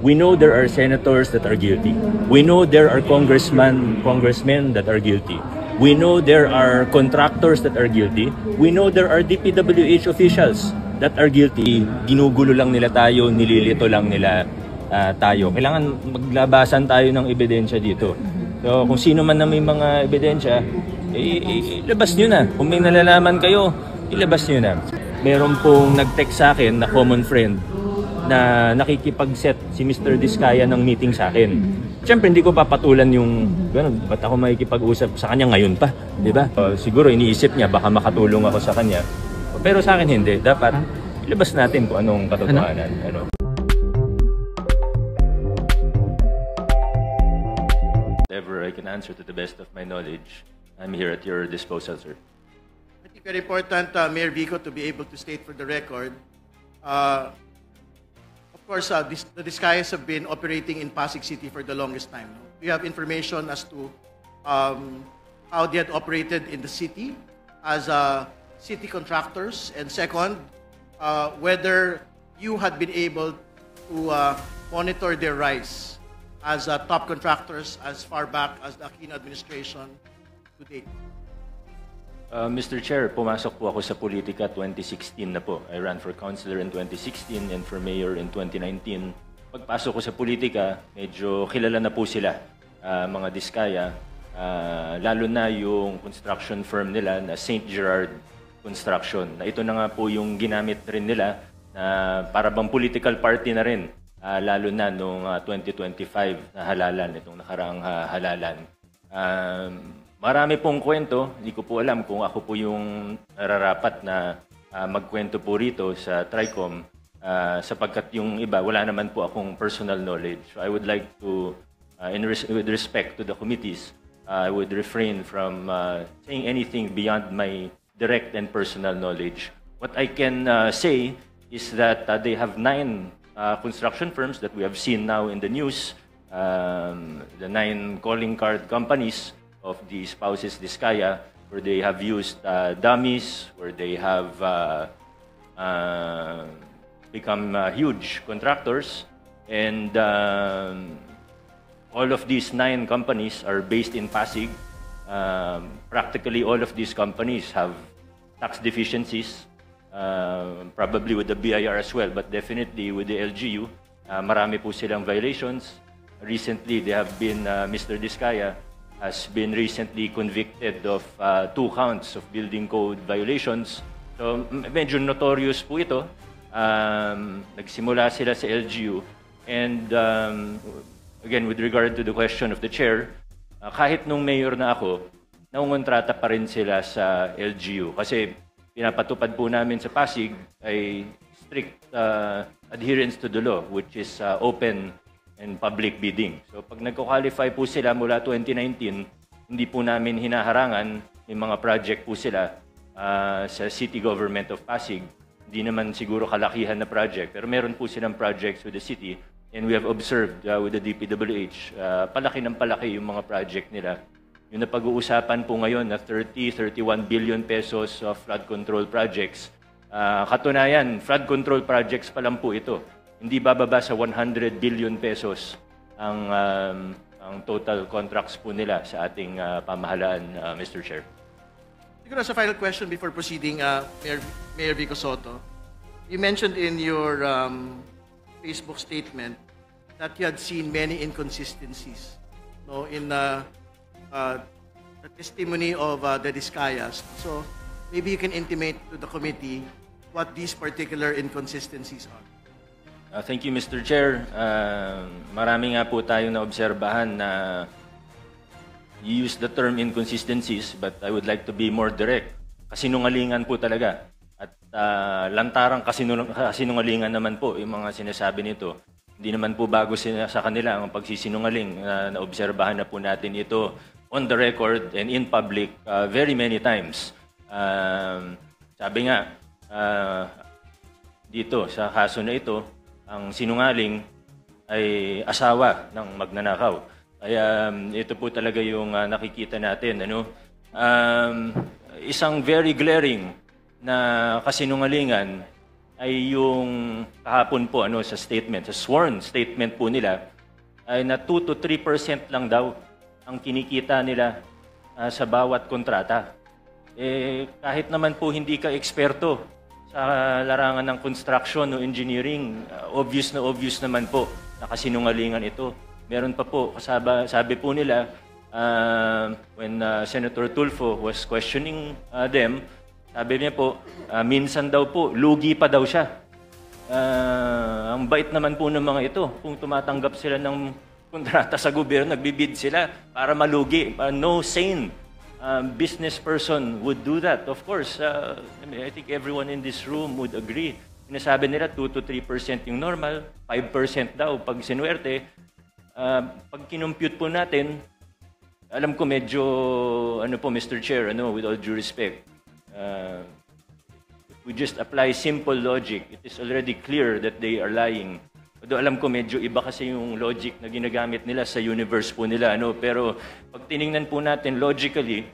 We know there are senators that are guilty. We know there are congressmen that are guilty. We know there are contractors that are guilty. We know there are DPWH officials that are guilty. Ginugulo lang nila tayo, nililito lang nila tayo. Kailangan maglabasan tayo ng ebidensya dito. So kung sino man na may mga ebidensya, ilabas nyo na. Kung may nalalaman kayo, ilabas nyo na. Meron pong nag-text sa akin na common friend na nakikipag-set si Mr. Diskaya ng meeting sa akin. Siyempre, hindi ko papatulan yung, ba't ako makikipag-usap sa kanya ngayon pa, di ba? Siguro iniisip niya, baka makatulong ako sa kanya. Pero sa akin hindi. Dapat ilabas natin kung anong katotohanan. Whatever I can answer to the best of my knowledge, I'm here at your disposal, sir. I think very important, Mayor Vico, to be able to state for the record, of course, the Discayas have been operating in Pasig City for the longest time. We have information as to how they had operated in the city as city contractors, and second, whether you had been able to monitor their rise as top contractors as far back as the Aquino administration to date. Mr. Chair, pumasok po ako sa politika 2016 na po. I ran for councilor in 2016 and for mayor in 2019. Pagpasok ko sa politika, medyo kilala na po sila, mga Diskaya. Lalo na yung construction firm nila na St. Gerard Construction. Na ito na nga po yung ginamit rin nila na para bang political party na rin. Lalo na noong 2025 na halalan, itong nakaraang halalan. Marami pong kwento, hindi ko po alam kung ako po yung nararapat na magkwento po rito sa TRICOM sapagkat yung iba, wala naman po akong personal knowledge. So I would like to, with respect to the committees, I would refrain from saying anything beyond my direct and personal knowledge. What I can say is that they have 9 construction firms that we have seen now in the news, the 9 calling card companies of the spouses Diskaya, where they have used dummies, where they have become huge contractors, and all of these 9 companies are based in Pasig. Practically all of these companies have tax deficiencies, probably with the BIR as well, but definitely with the LGU. Marami po silang violations. Recently, they have been, Mr. Diskaya has been recently convicted of 2 counts of building code violations. So medyo notorious po ito. Nagsimula sila sa LGU. And again, with regard to the question of the chair, kahit nung mayor na ako, naungontrata pa rin sila sa LGU. Kasi pinapatupad po namin sa Pasig ay strict adherence to the law, which is open and public bidding. So pag nagko-qualify po sila mula 2019, hindi po namin hinaharangan, may mga project po sila sa City Government of Pasig. Hindi naman siguro kalakihan na project, pero meron po silang projects with the city, and we have observed with the DPWH, palaki ng palaki yung mga project nila. Yung napag-uusapan po ngayon na 31 billion pesos of flood control projects, katunayan, flood control projects pa lang po ito. Hindi bababa sa 100 billion pesos ang total contracts po nila sa ating pamahalaan, Mr. Chair. Siguro as a final question before proceeding, Mayor Vico Soto, you mentioned in your Facebook statement that you had seen many inconsistencies in the testimony of the Diskayas. So maybe you can intimate to the committee what these particular inconsistencies are. Thank you, Mr. Chair. Marami nga po tayong naobserbahan na you use the term inconsistencies, but I would like to be more direct. Kasinungalingan po talaga. At lantarang kasinungalingan naman po yung mga sinasabi nito. Hindi naman po bago sa kanila ang pagsisinungaling. Naobserbahan na po natin ito on the record and in public very many times. Sabi nga, dito sa kaso na ito, ang sinungaling ay asawa ng magnanakaw. Kaya ito po talaga yung nakikita natin. Isang very glaring na kasinungalingan ay yung kahapon po sa statement, sa sworn statement po nila, ay na 2 to 3% lang daw ang kinikita nila sa bawat kontrata. Kahit naman po hindi ka eksperto sa larangan ng construction o engineering, obvious naman po na kasinungalingan ito. Meron pa po, sabi po nila, when Senator Tulfo was questioning them, sabi niya po, minsan daw po, lugi pa daw siya. Ang bait naman po ng mga ito. Kung tumatanggap sila ng kontrata sa gobyerno, nagbibid sila para malugi. No sane business person would do that. Of course, I think everyone in this room would agree. Sinasabi nila 2 to 3% yung normal, 5% daw pag sinuwerte. Pag kinumpute po natin, alam ko medyo, Mr. Chair, with all due respect, if we just apply simple logic, it is already clear that they are lying. Although alam ko medyo iba kasi yung logic na ginagamit nila sa universe po nila. Pero pag tiningnan po natin logically,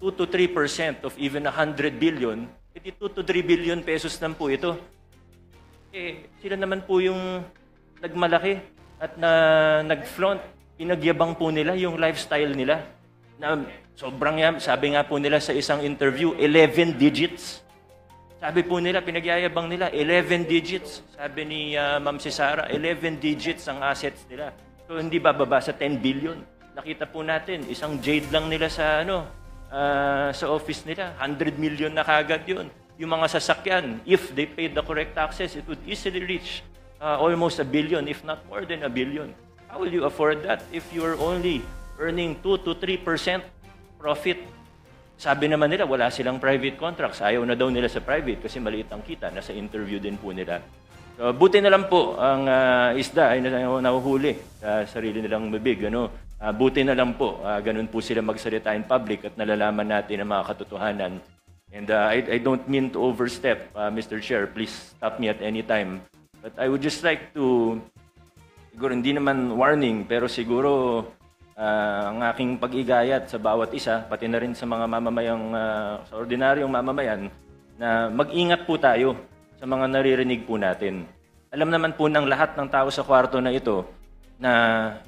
2 to 3% of even 100 billion, 2 to 3 billion pesos lang po ito. Sila naman po yung nagmalaki at nag-flaunt. Pinagyabang po nila yung lifestyle nila. Na sobrang sabi nga po nila sa isang interview, 11 digits. Sabi po nila, pinagyayabang nila, 11 digits. Sabi ni Ma'am Sara, 11 digits ang assets nila. So hindi bababa sa 10 billion. Nakita po natin, isang jade lang nila sa sa office nila. 100 million na kagad yun. Yung mga sasakyan, if they paid the correct taxes, it would easily reach almost 1 billion, if not more than 1 billion. How will you afford that if you're only earning 2 to 3% profit? Sabi naman nila, wala silang private contracts. Ayaw na daw nila sa private kasi maliit ang kita. Nasa interview din po nila. So, buti na lang po ang isda ay nahuhuli sa sarili nilang bibig. Buti na lang po. Ganun po sila magsalita in public at nalalaman natin ang mga katotohanan. And I don't mean to overstep, Mr. Chair. Please stop me at any time. But I would just like to, siguro hindi naman warning, pero siguro ang aking pag-igayat sa bawat isa, pati na rin sa mga mamamayang, sa ordinaryong mamamayan, na mag-ingat po tayo sa mga naririnig po natin. Alam naman po ng lahat ng tao sa kwarto na ito na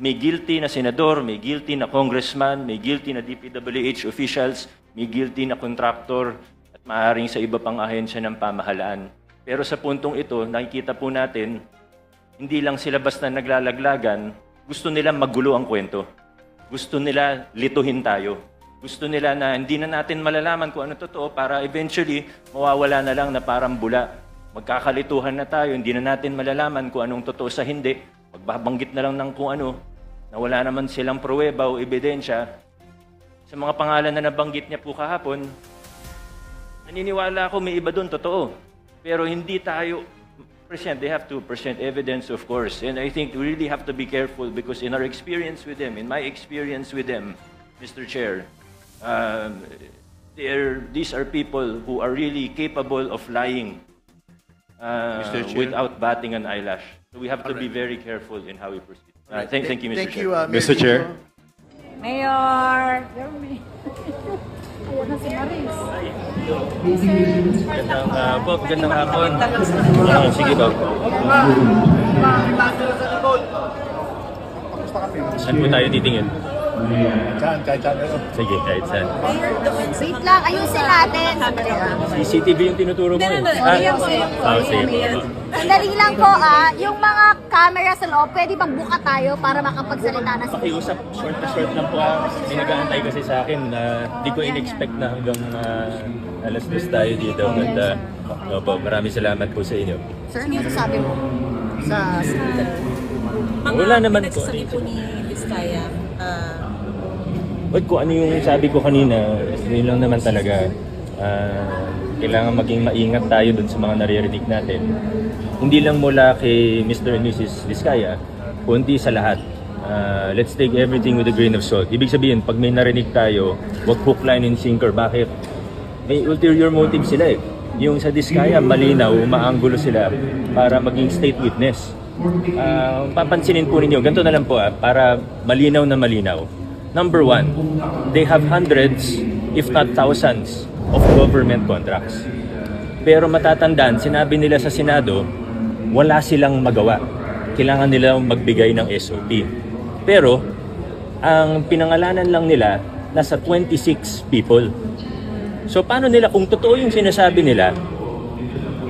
may guilty na senador, may guilty na congressman, may guilty na DPWH officials, may guilty na contractor, at maaaring sa iba pang ahensya ng pamahalaan. Pero sa puntong ito, nakikita po natin, hindi lang sila basta naglalaglagan, gusto nila magulo ang kwento. Gusto nila lituhin tayo. Gusto nila na hindi na natin malalaman kung ano totoo para eventually mawawala na lang na parang bula. Magkakalituhan na tayo, hindi na natin malalaman kung anong totoo sa hindi. Magbabanggit na lang ng kung ano, na wala naman silang pruweba o ebidensya. Sa mga pangalan na nabanggit niya po kahapon, naniniwala ako may iba doon, totoo. Pero hindi tayo they have to present evidence, of course. And I think we really have to be careful because in our experience with them, in my experience with them, Mr. Chair, these are people who are really capable of lying without batting an eyelash. So we have to be very careful in how we proceed. Thank you, Mr. Chair. Mr. Chair. Mayor. Magandang hapon. Sige ba? Saan po tayo titingin? Kahit saan. Sige, kahit saan. Wait lang, ayusin natin. CCTV yung tinuturo mo eh. Sige. Sandali lang po yung mga camera sa loob, pwede bang buka tayo para makapagsalita na sa Pakiusap, short na short lang po. May nag-aantay kasi sa akin na di ko in-expect na hanggang alas 2 tayo dito. But maraming salamat po sa inyo. Sir, ano masasabi mo sa Wala naman po. Nagsasabi po ni Vizcaya, But kung ano yung sabi ko kanina, yun lang naman talaga. Kailangan maging maingat tayo dun sa mga naririnig natin. Hindi lang mula kay Mr. and Mrs. Vizcaya, kundi sa lahat. Let's take everything with a grain of salt. Ibig sabihin, pag may narinig tayo, wag hook, line, and sinker. Bakit? May ulterior motive sila eh. Yung sa Vizcaya, malinaw, umaanggulo sila para maging state witness. Papansinin po ninyo, ganito na lang po para malinaw na malinaw. Number one, they have hundreds, if not thousands, of government contracts. Pero matatandaan, sinabi nila sa Senado, wala silang magawa. Kailangan nilang magbigay ng SOP. Pero, ang pinangalanan lang nila, nasa 26 people. So, paano nila, kung totoo yung sinasabi nila,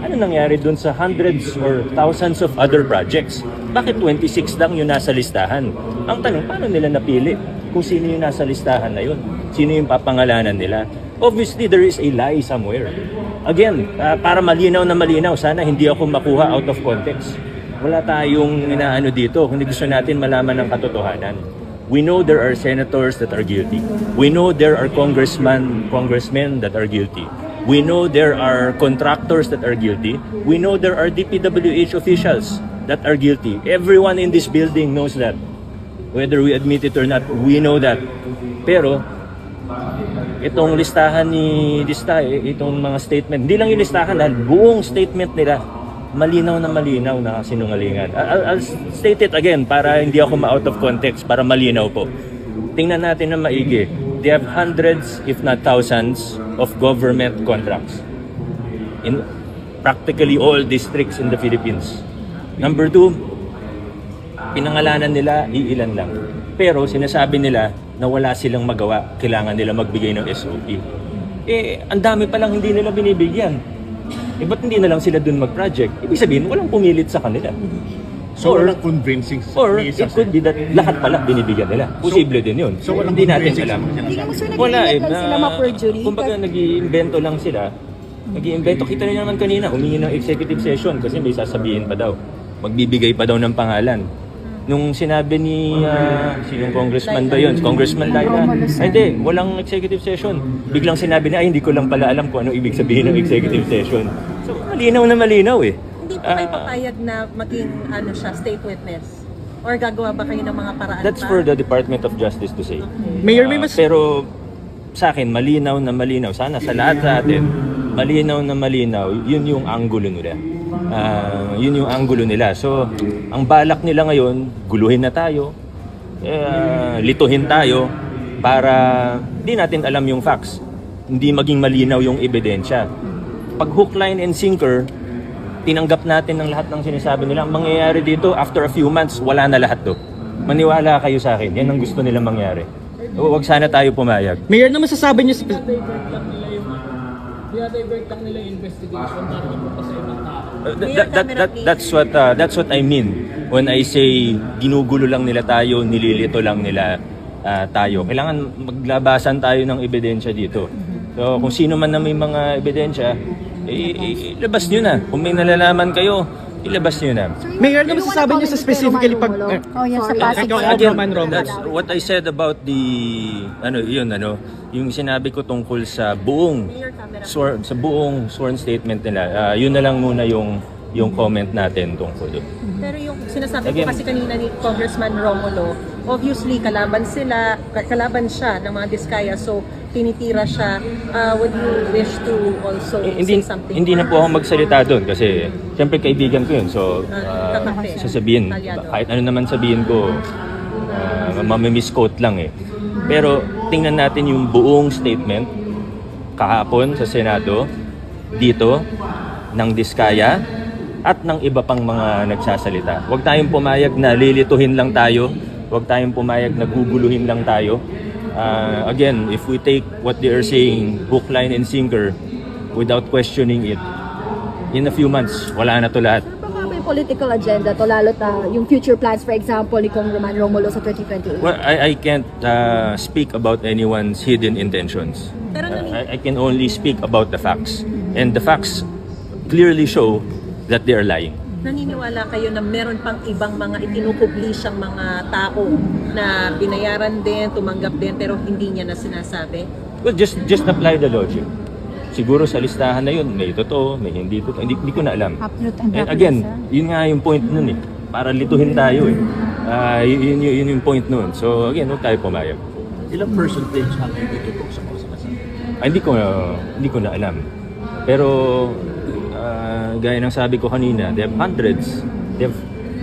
ano nangyari dun sa hundreds or thousands of other projects? Bakit 26 lang yung nasa listahan? Ang tanong, paano nila napili kung sino yung nasa listahan na yun? Sino yung papangalanan nila? Obviously, there is a lie somewhere. Again, para malinaw na malinaw, sana hindi ako makuha out of context. Wala tayong inaano dito, kundi gusto natin malaman ng katotohanan. We know there are senators that are guilty. We know there are congressmen that are guilty. We know there are contractors that are guilty. We know there are DPWH officials that are guilty. Everyone in this building knows that. Whether we admit it or not, we know that. Pero, itong listahan ni Dista, itong mga statement, hindi lang yung listahan, dahil buong statement nila, malinaw na sinungalingan. I'll state it again para hindi ako ma-out of context, para malinaw po. Tingnan natin na maigi. They have hundreds, if not thousands, of government contracts in practically all districts in the Philippines. Number 2, pinangalanan nila, iilan lang. Pero sinasabi nila na wala silang magawa, kailangan nila magbigay ng SOP. Ang dami palang hindi nila binibigyan. Ba't hindi na lang sila dun mag-project? Ibig sabihin, walang pumilit sa kanila. So, walang convincing Or it could be that lahat pala binibigyan nila. Posible din yun. So, walang hindi natin convincing alam. Hindi naman sir, Wala nag-iingat lang sila ma-perjury. kumbaga nag-iimbento lang sila. Nag-iimbento. Kita niyo naman kanina, humingi ng executive session kasi may sasabihin pa daw. Magbibigay pa daw ng pangalan. Nung sinabi ni, sinong congressman ba yun? Congressman Laila. Ay hindi, walang executive session. Biglang sinabi na, ay hindi ko lang pala alam kung ano ibig sabihin ng executive session. So, malinaw na malinaw eh. Hindi po kayo papayag na maging state witness? Or gagawa ba kayo ng mga paraan That's for the Department of Justice to say. Mayor, may mas... Pero sa akin, malinaw na malinaw. Sana sa lahat sa atin, malinaw na malinaw. Yun yung angulo nila. Yun yung angulo nila. So, ang balak nila ngayon, guluhin na tayo, lituhin tayo, para di natin alam yung facts. Hindi maging malinaw yung ebidensya. Pag hook, line, and sinker, tinanggap natin ng lahat ng sinasabi nila. Ang mangyayari dito, after a few months, wala na lahat to. Maniwala kayo sa akin. Yan ang gusto nilang mangyari. Huwag sana tayo pumayag. Mayor, na masasabi niyo sa... Divert lang nila yung investigation para mapunta sa ibang tao. That's what I mean when I say ginugulo lang nila tayo, nililito lang nila tayo. Kailangan maglabasan tayo ng ebidensya dito. So kung sino man na may mga ebidensya, ilabas nyo na. Kung may nalalaman kayo, ilabas nyo na. Mayor, na masasabi niyo sa specifically pag... Oh, yan sa Pasig. That's what I said about the yung sinabi ko tungkol sa buong sworn statement nila. Yun na lang muna yung comment natin tungkol doon. Pero yung sinasabi ko kasi kanina ni Congressman Romulo, obviously kalaban siya ng mga Diskaya, so tinitira siya. Would you wish to also say something? Hindi na po ako magsalita doon kasi siyempre kaibigan ko yun. So sasabihin, kahit ano naman sabihin ko, mamimiss-quote lang eh. Pero tingnan natin yung buong statement kahapon sa Senado, dito, ng Diskaya, at ng iba pang mga nagsasalita. Huwag tayong pumayag na lilituhin lang tayo. Huwag tayong pumayag na guguluhin lang tayo. Again, if we take what they are saying, hook, line, and sinker, without questioning it, in a few months, wala na to lahat. Baka may political agenda to, lalo yung future plans, for example, ni Congressman Romulo sa 2028. Well, I can't speak about anyone's hidden intentions. I can only speak about the facts. And the facts clearly show that they are lying. Naniniwala kayo na meron pang ibang mga itinukubli siyang mga tao na binayaran din, tumanggap din, pero hindi niya na sinasabi? Well, just apply the logic. Siguro sa listahan na yun, may totoo, may hindi totoo. Hindi ko na alam. And again, yun nga yung point nun eh. Para lituhin tayo eh. Yun yung point nun. So again, huwag tayo pumayag. Ilang percentage ang hindi totoo sa mga sinasabi? Hindi ko na alam. Pero gaya ng sabi ko kanina, they have hundreds, they have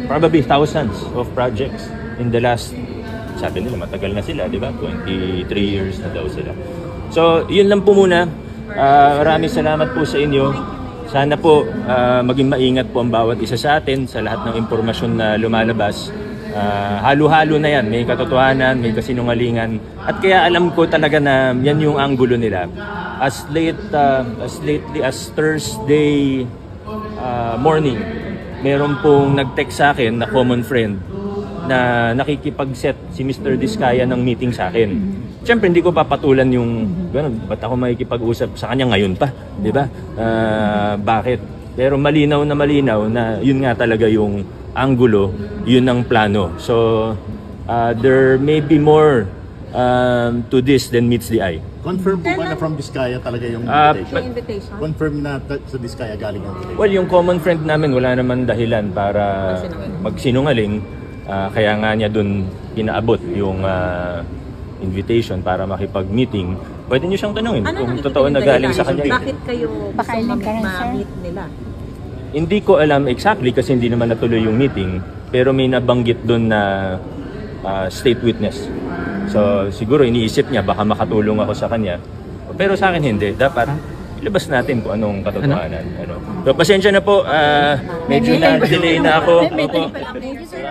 probably thousands of projects in the last, sabi nila matagal na sila, di ba? 23 years na daw sila. So, yun lang po muna. Maraming salamat po sa inyo. Sana po maging maingat po ang bawat isa sa atin sa lahat ng impormasyon na lumalabas. Halo-halo na yan, may katotohanan, may kasinungalingan. At kaya alam ko talaga na yan yung anggulo nila. As lately as Thursday morning, meron pong nag-text sa akin na common friend na nakikipag-set si Mr. Diskaya ng meeting sa akin. Siyempre, hindi ko papatulan yung gano'n. Ba't ako makikipag-usap sa kanya ngayon pa? Di ba? Bakit? Pero malinaw na yun nga talaga yung anggulo, yun ang plano. So, there may be more to this than meets the eye. Confirm po ba na from Diskaya talaga yung Yung invitation? invitation. Confirm na sa Diskaya galing ang invitation? Well, yung common friend namin, wala naman dahilan para magsinungaling. Kaya nga niya dun pinaabot yung invitation para makipag-meeting. Pwede niyo siyang tanungin kung totoo na galing sa kanya. Bakit kayo gusto ma-meet nila? Hindi ko alam exactly kasi hindi naman natuloy yung meeting, pero may nabanggit doon na state witness. So siguro iniisip niya baka makatulong ako sa kanya. Pero sa akin hindi. Dapat ilabas natin kung anong katotohanan. So pasensya na po, medyo na delay na ako. Opo. Thank you, sir.